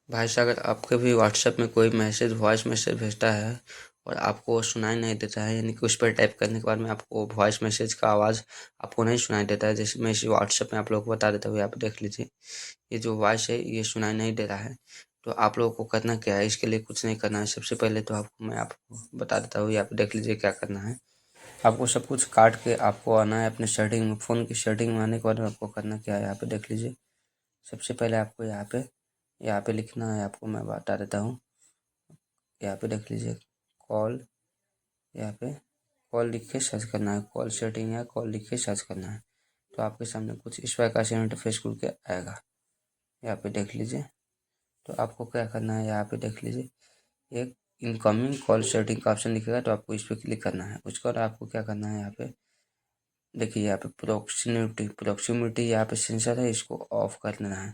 भाई साहब, अगर आपके भी व्हाट्सएप में कोई मैसेज वॉइस मैसेज भेजता है और आपको वो सुनाई नहीं देता है, यानी कि उस पर टाइप करने के बाद में आपको वॉइस मैसेज का आवाज़ आपको नहीं सुनाई देता है, जैसे मैं इसी व्हाट्सएप में आप लोगों को बता देता हूँ, आप देख लीजिए। ये जो वॉइस है ये सुनाई नहीं दे रहा है, तो आप लोगों को करना क्या है, इसके लिए कुछ नहीं करना है। सबसे पहले तो मैं आपको बता देता हूँ, आप देख लीजिए क्या करना है। आपको सब कुछ काट के आपको आना है अपने सेटिंग में, फ़ोन की सेटिंग में आने के बाद आपको करना क्या है, यहाँ पे देख लीजिए। सबसे पहले आपको यहाँ पे लिखना है, आपको मैं बता देता हूँ। यहाँ पे देख लीजिए कॉल, यहाँ पे कॉल लिख के सर्च करना है, कॉल सेटिंग या कॉल लिख के सर्च करना है, तो आपके सामने कुछ इस प्रकार से इंटरफेस खुल के आएगा। यहाँ पे देख लीजिए। तो आपको क्या करना है, यहाँ पे देख लीजिए एक इनकमिंग कॉल सेटिंग का ऑप्शन दिखेगा, तो आपको इस पर क्लिक करना है। उसके बाद आपको क्या करना है, यहाँ पे देखिए यहाँ पे प्रोक्सीमिटी यहाँ पे सेंसर है, इसको ऑफ कर लेना है।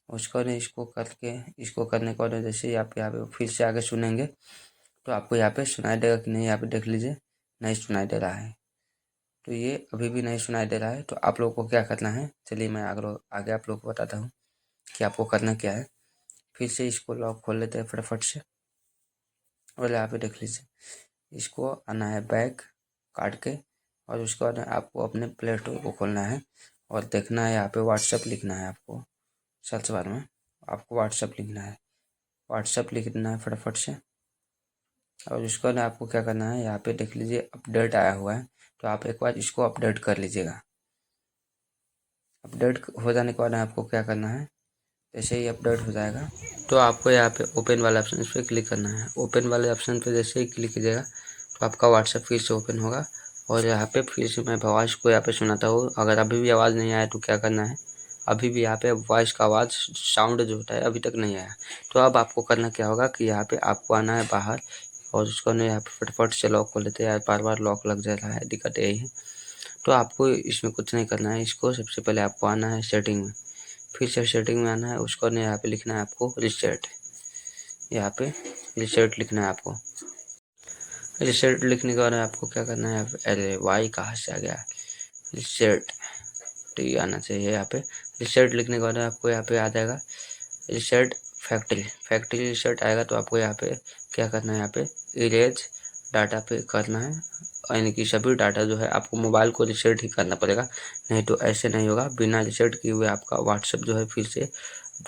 उसके बाद इसको करने के बाद जैसे यहाँ पे फिर से आगे सुनेंगे, तो आपको यहाँ पे सुनाई देगा कि नहीं, यहाँ पे देख लीजिए नहीं सुनाई दे रहा है। तो ये अभी भी नहीं सुनाई दे रहा है, तो आप लोगों को क्या करना है, चलिए मैं आगे आप लोगों को बताता हूँ कि आपको करना क्या है। फिर से इसको लॉक खोल लेते हैं फटाफट से, और यहाँ पे देख लीजिए इसको आना है बैक काट के, और उसके बाद आपको अपने प्ले स्टोर को खोलना है और देखना है यहाँ पे व्हाट्सएप लिखना है। आपको सर्च बार में आपको व्हाट्सएप लिखना है, व्हाट्सएप लिख देना है फटाफट से। और उसके बाद आपको क्या करना है, यहाँ पे देख लीजिए अपडेट आया हुआ है, तो आप एक बार इसको अपडेट कर लीजिएगा। अपडेट हो जाने के बाद आपको क्या करना है, जैसे ही अपडेट हो जाएगा तो आपको यहाँ पे ओपन वाले ऑप्शन पे क्लिक करना है। ओपन वाले ऑप्शन पे जैसे ही क्लिक कीजिएगा तो आपका व्हाट्सएप फिर से ओपन होगा, और यहाँ पे फिर से मैं वॉइस को यहाँ पे सुनाता हूँ। अगर अभी भी आवाज़ नहीं आया तो क्या करना है, अभी भी यहाँ पे वॉइस का आवाज़ साउंड जो होता है अभी तक नहीं आया, तो अब आपको करना क्या होगा कि यहाँ पे आपको आना है बाहर, और उसको ना यहाँ पे फटाफट से लॉक खोल लेते हैं। बार बार लॉक लग जा रहा है, दिक्कत यही है। तो आपको इसमें कुछ नहीं करना है, इसको सबसे पहले आपको आना है सेटिंग में, फिर से सेटिंग में आना है। उसको ना यहाँ पे लिखना है आपको रिसेट, यहाँ पे रिसेट लिखना है आपको। रिसेट लिखने के बाद आपको क्या करना है, अरे वाई कहाँ से आ गया, रिसेट तो ये आना चाहिए। यहाँ पे रिसेट लिखने के बाद आपको यहाँ पे आ जाएगा रिसेट फैक्ट्री रिसेट आएगा, तो आपको यहाँ पे क्या करना है, यहाँ पे इरेज डाटा पे करना है, यानी कि सभी डाटा जो है आपको मोबाइल को रिसेट ही करना पड़ेगा, नहीं तो ऐसे नहीं होगा। बिना रिसेट किए हुए आपका व्हाट्सएप जो है फिर से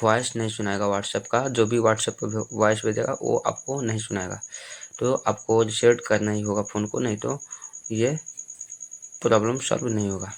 वॉइस नहीं सुनाएगा। व्हाट्सएप का जो भी व्हाट्सएप पर वॉइस भेजेगा वो आपको नहीं सुनाएगा, तो आपको रिसेट करना ही होगा फ़ोन को, नहीं तो ये प्रॉब्लम सॉल्व नहीं होगा।